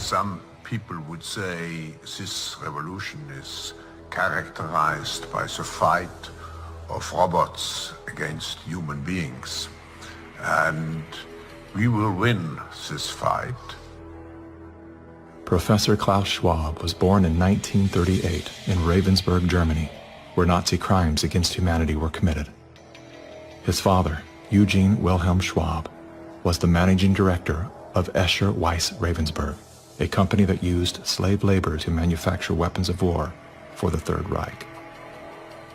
Some people would say this revolution is characterized by the fight of robots against human beings. And we will win this fight. Professor Klaus Schwab was born in 1938 in Ravensburg, Germany, where Nazi crimes against humanity were committed. His father, Eugene Wilhelm Schwab, was the managing director of Escher Weiss Ravensburg, a company that used slave labor to manufacture weapons of war for the Third Reich.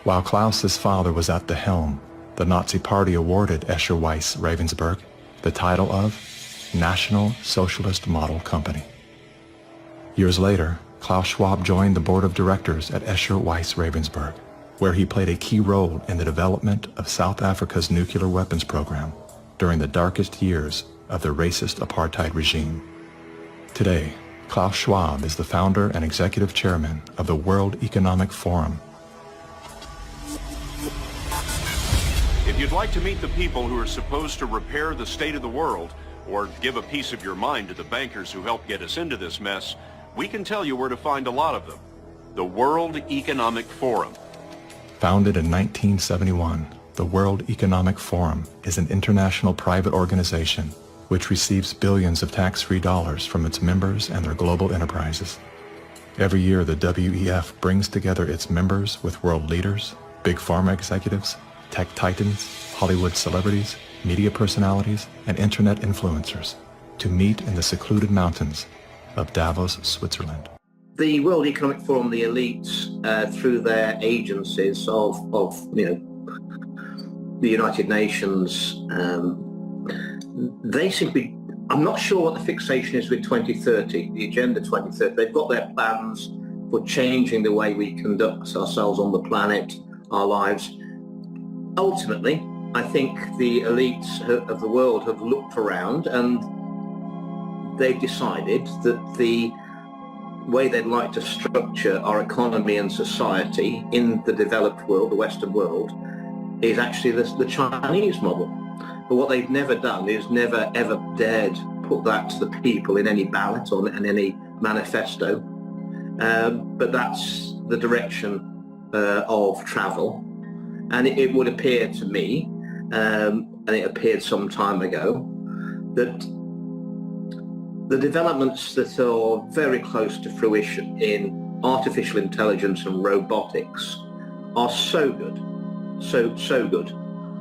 While Klaus's father was at the helm, the Nazi Party awarded Escher Weiss Ravensburg the title of National Socialist Model Company. Years later, Klaus Schwab joined the board of directors at Escher Weiss Ravensburg, where he played a key role in the development of South Africa's nuclear weapons program during the darkest years of the racist apartheid regime. Today, Klaus Schwab is the founder and executive chairman of the World Economic Forum. If you'd like to meet the people who are supposed to repair the state of the world, or give a piece of your mind to the bankers who helped get us into this mess, we can tell you where to find a lot of them. The World Economic Forum. Founded in 1971, the World Economic Forum is an international private organization which receives billions of tax-free dollars from its members and their global enterprises. Every year, the WEF brings together its members with world leaders, big pharma executives, tech titans, Hollywood celebrities, media personalities, and internet influencers to meet in the secluded mountains of Davos, Switzerland. The World Economic Forum, the elites, through their agencies of the United Nations, they seem to be, I'm not sure what the fixation is with 2030, the Agenda 2030. They've got their plans for changing the way we conduct ourselves on the planet, our lives. Ultimately, I think the elites of the world have looked around and they've decided that the way they'd like to structure our economy and society in the developed world, the Western world, is actually the Chinese model. But what they've never done is never ever dared put that to the people in any ballot or in any manifesto. But that's the direction of travel. And it would appear to me, and it appeared some time ago, that the developments that are very close to fruition in artificial intelligence and robotics are so good, so good,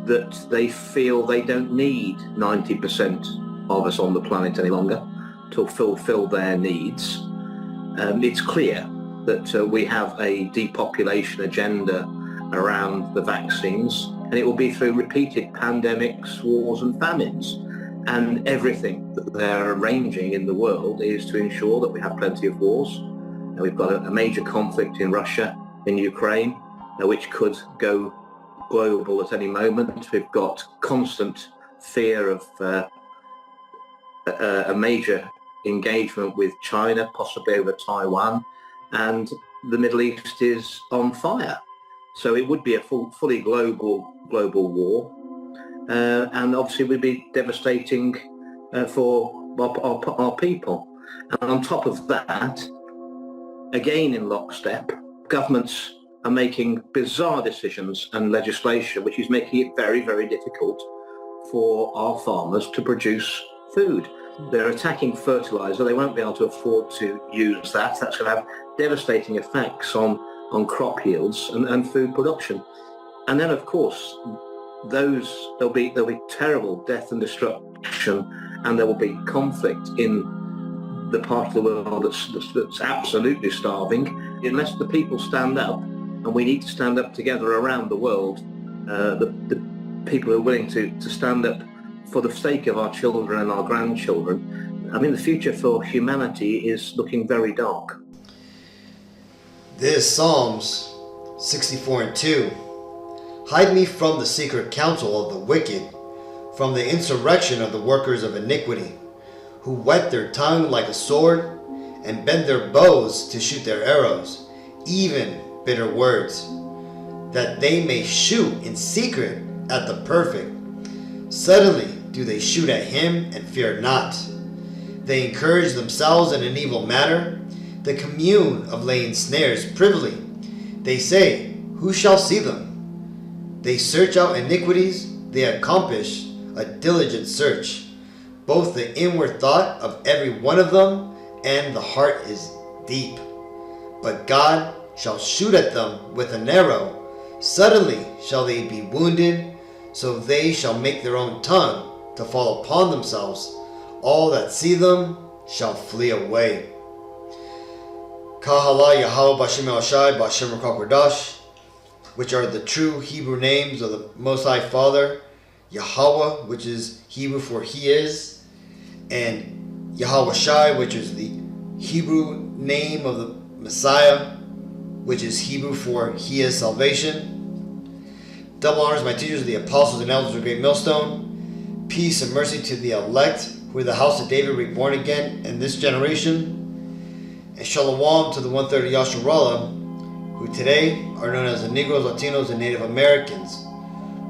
that they feel they don't need 90% of us on the planet any longer to fulfill their needs. It's clear that we have a depopulation agenda around the vaccines, and it will be through repeated pandemics, wars and famines. And everything that they're arranging in the world is to ensure that we have plenty of wars. And we've got a major conflict in Russia, in Ukraine, which could go global at any moment. We've got constant fear of a major engagement with China, possibly over Taiwan, and the Middle East is on fire. So it would be a fully global war. And obviously would be devastating for our people. And on top of that, again in lockstep, governments are making bizarre decisions and legislation which is making it very, very difficult for our farmers to produce food. They're attacking fertilizer. They won't be able to afford to use that. That's going to have devastating effects on crop yields and food production. And then, of course, there'll be terrible death and destruction, and there will be conflict in the part of the world that's absolutely starving. Unless the people stand up, and we need to stand up together around the world, the people who are willing to stand up for the sake of our children and our grandchildren. I mean, the future for humanity is looking very dark. This Psalms 64:2. Hide me from the secret counsel of the wicked, from the insurrection of the workers of iniquity, who whet their tongue like a sword, and bend their bows to shoot their arrows, even bitter words, that they may shoot in secret at the perfect. Suddenly do they shoot at him and fear not. They encourage themselves in an evil manner. They commune of laying snares privily. They say, who shall see them? They search out iniquities. They accomplish a diligent search. Both the inward thought of every one of them and the heart is deep. But God shall shoot at them with an arrow. Suddenly shall they be wounded, so they shall make their own tongue to fall upon themselves. All that see them shall flee away. Kahala Yahweh Bashem El Shai Bashem Rakakwadash, which are the true Hebrew names of the Most High Father. Yahweh, which is Hebrew for He is, and Yahweh Shai, which is the Hebrew name of the Messiah, which is Hebrew for He is salvation. Double honors my teachers, the apostles and elders of Great Millstone. Peace and mercy to the elect, who are the house of David reborn again in this generation. And shalom to the 1/3 Yasharallah, who today are known as the Negroes, Latinos, and Native Americans,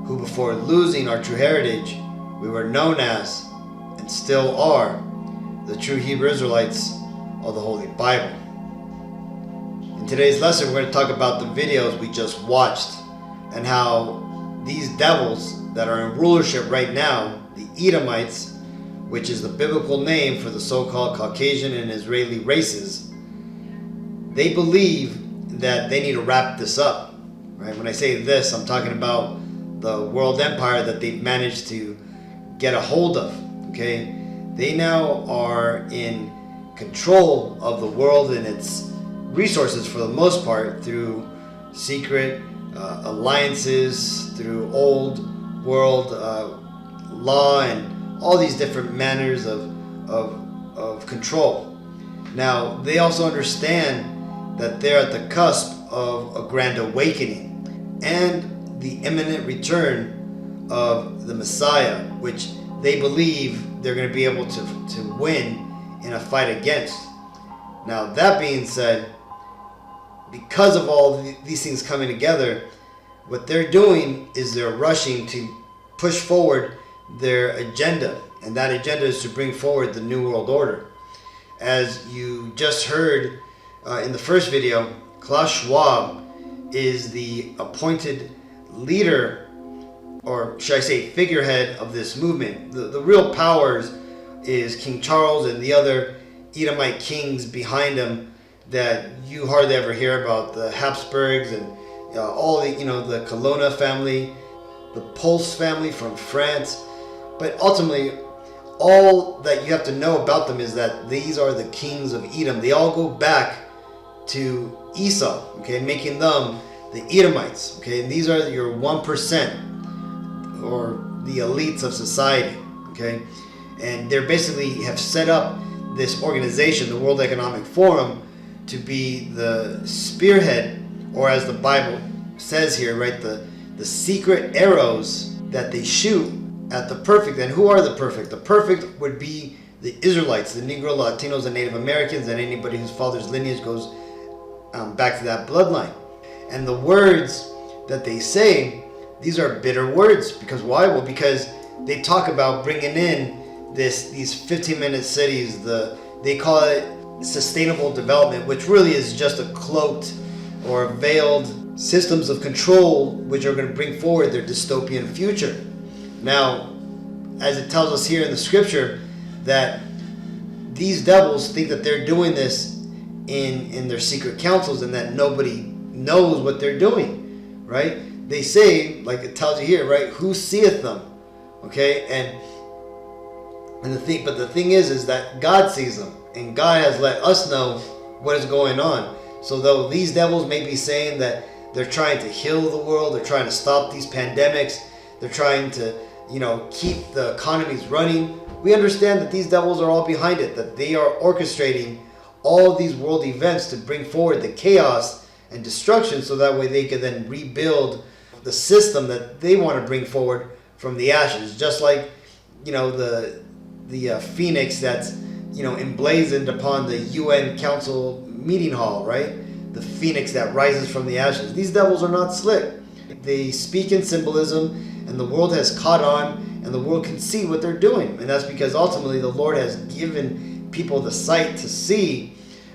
who before losing our true heritage, we were known as, and still are, the true Hebrew Israelites of the Holy Bible. In today's lesson, we're going to talk about the videos we just watched and how these devils that are in rulership right now, the Edomites, which is the biblical name for the so-called Caucasian and Israeli races, they believe that they need to wrap this up. Right? When I say this, I'm talking about the world empire that they've managed to get a hold of. Okay, they now are in control of the world and its resources for the most part through secret alliances, through old world law, and all these different manners of control. Now, they also understand that they're at the cusp of a grand awakening and the imminent return of the Messiah, which they believe they're going to be able to win in a fight against. Now, that being said, because of all these things coming together, what they're doing is they're rushing to push forward their agenda, and that agenda is to bring forward the New World Order. As you just heard in the first video, Klaus Schwab is the appointed leader, or should I say figurehead, of this movement. The real powers is King Charles and the other Edomite kings behind him that you hardly ever hear about, the Habsburgs and all the, the Colonna family, the Pulse family from France. But ultimately, all that you have to know about them is that these are the kings of Edom. They all go back to Esau, okay, making them the Edomites, okay, and these are your 1%, or the elites of society, okay, and they're basically have set up this organization, the World Economic Forum, to be the spearhead, or as the Bible says here, right, the secret arrows that they shoot at the perfect. And who are the perfect? The perfect would be the Israelites, the Negro, Latinos, and Native Americans, and anybody whose father's lineage goes back to that bloodline. And the words that they say, these are bitter words. Because why? Well, because they talk about bringing in these 15-minute cities. They call it sustainable development, which really is just a cloaked or veiled systems of control which are going to bring forward their dystopian future. Now, as it tells us here in the scripture, that these devils think that they're doing this in their secret councils and that nobody knows what they're doing, right? They say, like it tells you here, right, who seeth them, okay? And the thing is that God sees them, and God has let us know what is going on. So though these devils may be saying that they're trying to heal the world, they're trying to stop these pandemics, they're trying to, keep the economies running, we understand that these devils are all behind it, that they are orchestrating all these world events to bring forward the chaos and destruction, so that way they can then rebuild the system that they want to bring forward from the ashes. Just like, the phoenix that's, emblazoned upon the UN Council meeting hall, right? The phoenix that rises from the ashes. These devils are not slick. They speak in symbolism, and the world has caught on, and the world can see what they're doing. And that's because ultimately the Lord has given people the sight to see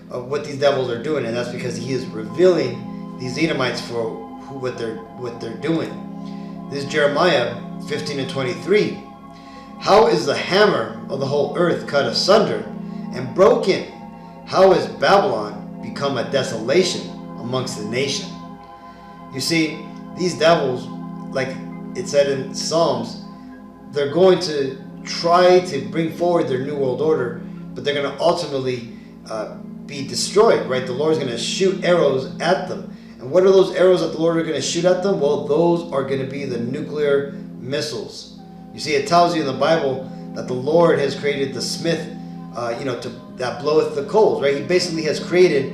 what these devils are doing, and that's because he is revealing these Edomites for what they're doing. This is Jeremiah 15:23. How is the hammer of the whole earth cut asunder and broken? How is Babylon become a desolation amongst the nation? You see, these devils, like it said in Psalms, they're going to try to bring forward their New World Order, but they're going to ultimately be destroyed, right? The Lord's going to shoot arrows at them. And what are those arrows that the Lord are going to shoot at them? Well, those are going to be the nuclear missiles. You see, it tells you in the Bible that the Lord has created the smith, that bloweth the coals, right? He basically has created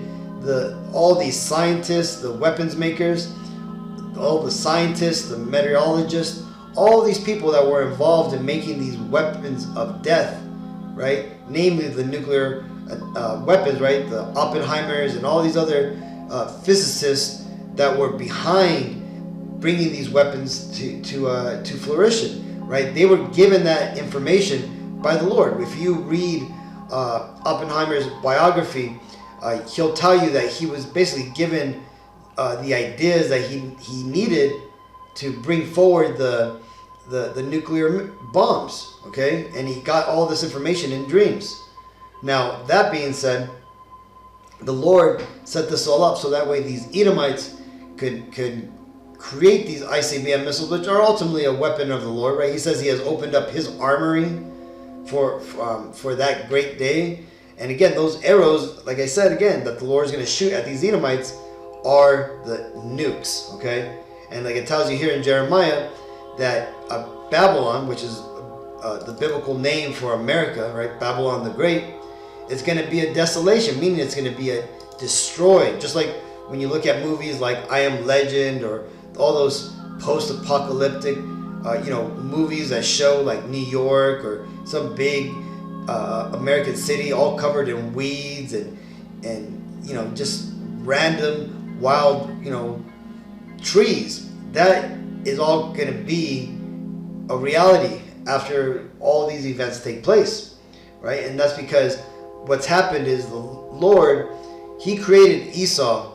all these scientists, the weapons makers, all the scientists, the meteorologists, all these people that were involved in making these weapons of death, right? Namely the nuclear weapons, right? The Oppenheimers and all these other physicists that were behind bringing these weapons to fruition, right? They were given that information by the Lord. If you read Oppenheimer's biography, he'll tell you that he was basically given the ideas that he needed to bring forward the nuclear bombs, okay? And he got all this information in dreams. Now, that being said, the Lord set this all up so that way these Edomites could create these ICBM missiles, which are ultimately a weapon of the Lord, right? He says he has opened up his armory for that great day. And again, those arrows, like I said again, that the Lord is going to shoot at these Edomites are the nukes, okay? And like it tells you here in Jeremiah that Babylon, which is the biblical name for America, right? Babylon the Great, it's going to be a desolation, meaning it's going to be a destroyed. Just like when you look at movies like I Am Legend or all those post-apocalyptic, movies that show like New York or some big American city all covered in weeds and just random wild trees. That is all going to be a reality after all these events take place, right? And that's because what's happened is the Lord, he created Esau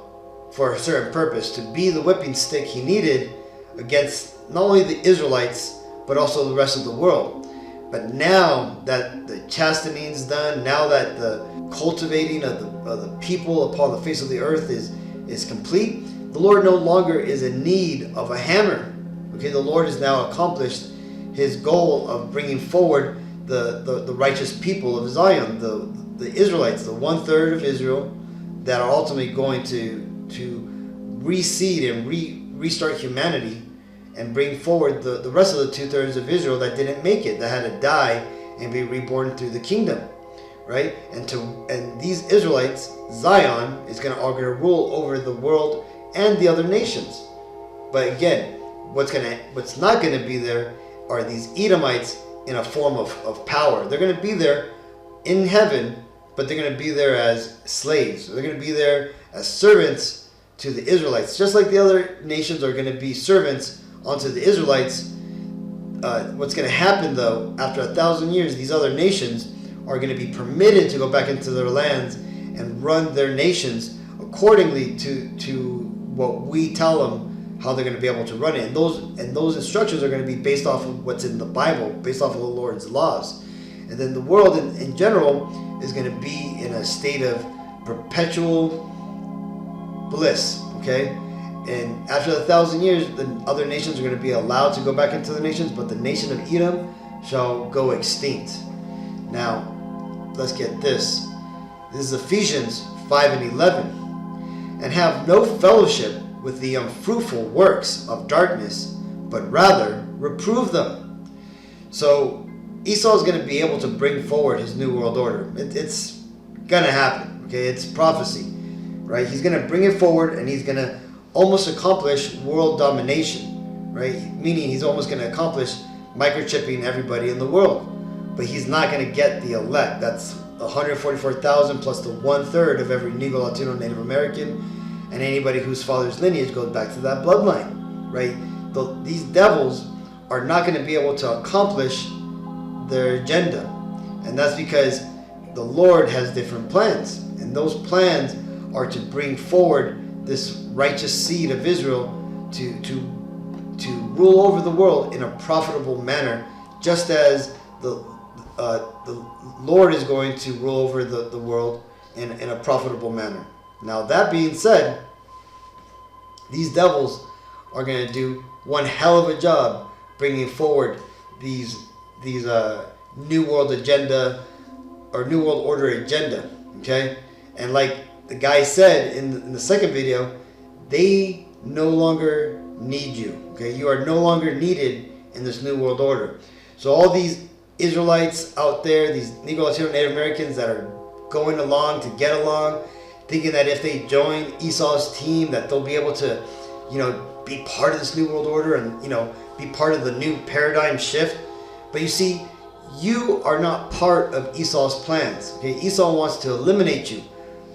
for a certain purpose, to be the whipping stick he needed against not only the Israelites but also the rest of the world. But now that the chastening is done, now that the cultivating of the people upon the face of the earth is complete, the Lord no longer is in need of a hammer. Okay, the Lord has now accomplished his goal of bringing forward the righteous people of Zion, the Israelites, the 1/3 of Israel that are ultimately going to reseed and restart humanity and bring forward the rest of the 2/3 of Israel that didn't make it, that had to die and be reborn through the kingdom, right? And these Israelites, Zion is going to rule over the world and the other nations. But again, what's not going to be there are these Edomites in a form of power. They're going to be there in heaven, but they're going to be there as slaves. They're going to be there as servants to the Israelites, just like the other nations are going to be servants unto the Israelites. What's going to happen though, after 1,000 years, these other nations are going to be permitted to go back into their lands and run their nations accordingly to what we tell them how they're going to be able to run it. And those instructions are going to be based off of what's in the Bible, based off of the Lord's laws. And then the world in general is going to be in a state of perpetual bliss, okay? And after 1,000 years, the other nations are going to be allowed to go back into the nations, but the nation of Edom shall go extinct. Now, let's get this. This is Ephesians 5:11. And have no fellowship with the unfruitful works of darkness, but rather reprove them. So Esau is going to be able to bring forward his new world order. It's going to happen, okay? It's prophecy, right? He's going to bring it forward, and he's going to almost accomplish world domination, right? Meaning he's almost going to accomplish microchipping everybody in the world. But he's not going to get the elect. That's 144,000 plus the 1/3 of every Negro, Latino, Native American, and anybody whose father's lineage goes back to that bloodline, right? These devils are not going to be able to accomplish their agenda. And that's because the Lord has different plans, and those plans are to bring forward this righteous seed of Israel to rule over the world in a profitable manner, just as the Lord is going to rule over the world in a profitable manner. Now, that being said, these devils are going to do one hell of a job bringing forward these New World agenda or New World Order agenda, okay? And like the guy said in the second video, they no longer need you, okay? You are no longer needed in this New World Order. So all these Israelites out there, these Negro, Latino, Native Americans that are going along to get along, thinking that if they join Esau's team that they'll be able to, be part of this New World Order and, be part of the new paradigm shift. But you see, you are not part of Esau's plans, okay? Esau wants to eliminate you.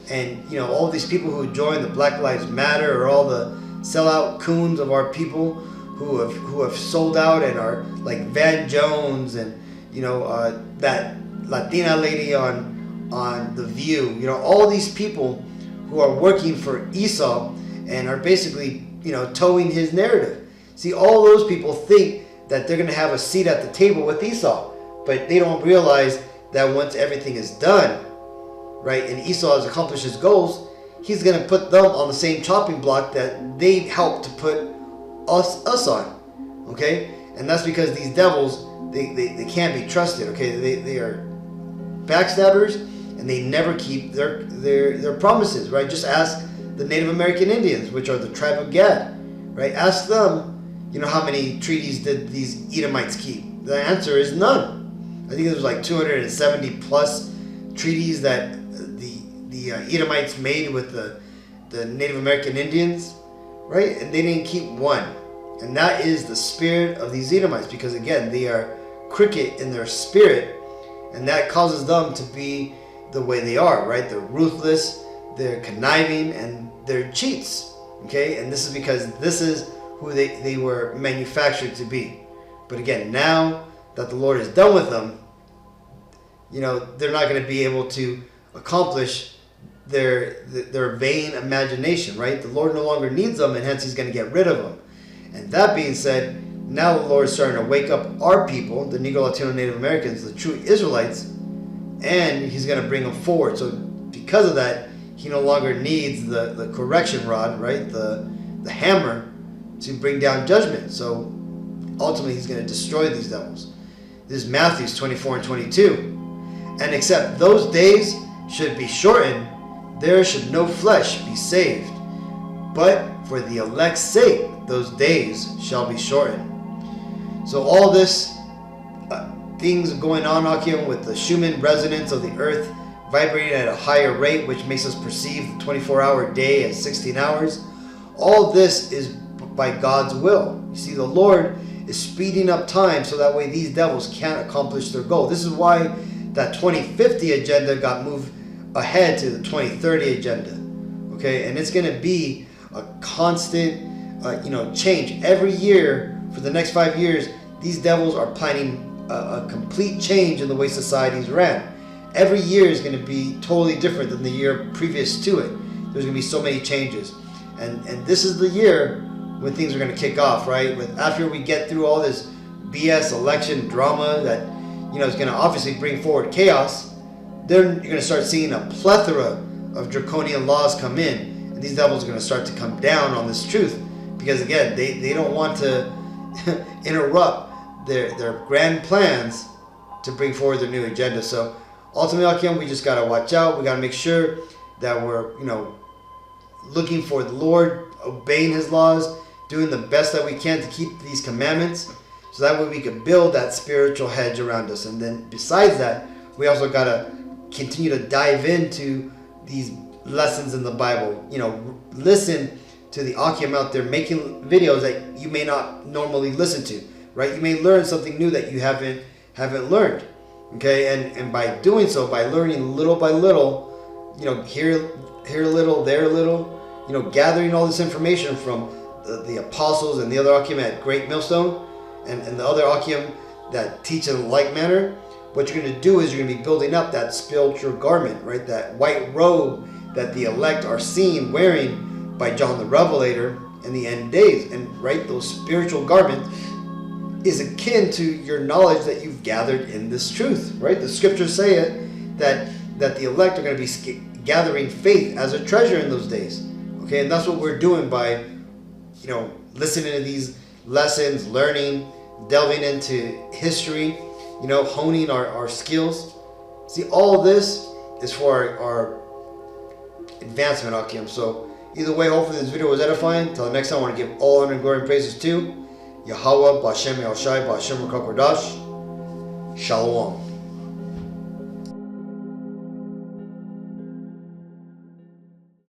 And, all these people who join the Black Lives Matter or all the sellout coons of our people who have sold out and are like Van Jones and, that Latina lady on The View, all these people who are working for Esau and are basically, towing his narrative. See, all those people think that they're going to have a seat at the table with Esau, but they don't realize that once everything is done, right, and Esau has accomplished his goals, he's going to put them on the same chopping block that they helped to put us on, okay? And that's because these devils, they can't be trusted, okay? They are backstabbers, and they never keep their promises, right? Just ask the Native American Indians, which are the tribe of Gad, right? Ask them, how many treaties did these Edomites keep? The answer is none. I think there was like 270 plus treaties that the Edomites made with the Native American Indians, right? And they didn't keep one. And that is the spirit of these Edomites, because again, they are crooked in their spirit, and that causes them to be the way they are, right? They're ruthless, they're conniving, and they're cheats, okay? And this is because this is who they were manufactured to be. But again, now that the Lord is done with them, they're not going to be able to accomplish their vain imagination, right? The Lord no longer needs them, and hence he's going to get rid of them. And that being said, now the Lord is starting to wake up our people, the Negro, Latino, Native Americans, the true Israelites, and he's going to bring them forward. So because of that, he no longer needs the correction rod, right? The hammer to bring down judgment. So ultimately he's going to destroy these devils. This is Matthew 24 and 22. And except those days should be shortened, there should no flesh be saved. But for the elect's sake, those days shall be shortened. So all this things going on, Akim, with the Schumann resonance of the earth vibrating at a higher rate, which makes us perceive the 24-hour day as 16 hours. All this is by God's will. You see, the Lord is speeding up time so that way these devils can't accomplish their goal. This is why that 2050 agenda got moved ahead to the 2030 agenda. Okay, and it's going to be a constant change. Every year for the next 5 years, these devils are planning a complete change in the way societies ran. Every year is going to be totally different than the year previous to it. There's going to be so many changes. And this is the year when things are going to kick off, right? After we get through all this BS election drama that is going to obviously bring forward chaos, then you're going to start seeing a plethora of draconian laws come in, and these devils are going to start to come down on this truth, because again, they don't want to interrupt their grand plans to bring forward their new agenda. So ultimately, Akim, we just got to watch out. We got to make sure that we're looking for the Lord, obeying his laws, doing the best that we can to keep these commandments, so that way we can build that spiritual hedge around us. And then besides that, we also got to continue to dive into these lessons in the Bible. Listen to the Akim out there making videos that you may not normally listen to, right? You may learn something new that you haven't learned, okay? And by doing so, by learning little by little, here a little, there a little, gathering all this information from the apostles and the other Akim at Great Millstone and the other Akim that teach in like manner, what you're going to do is you're going to be building up that spiritual garment, right? That white robe that the elect are seen wearing by John the Revelator in the end days. And right, those spiritual garments is akin to your knowledge that you've gathered in this truth, right? The scriptures say it, that the elect are going to be gathering faith as a treasure in those days. Okay, and that's what we're doing by, listening to these lessons, learning, delving into history, honing our skills. See, all of this is for our advancement, Akim. So either way, hopefully this video was edifying. Until the next time, I want to give all honor and glory and praises to Yahweh, Ba'Shem El Shai, Ba'Shem Rakakodash. Shalom.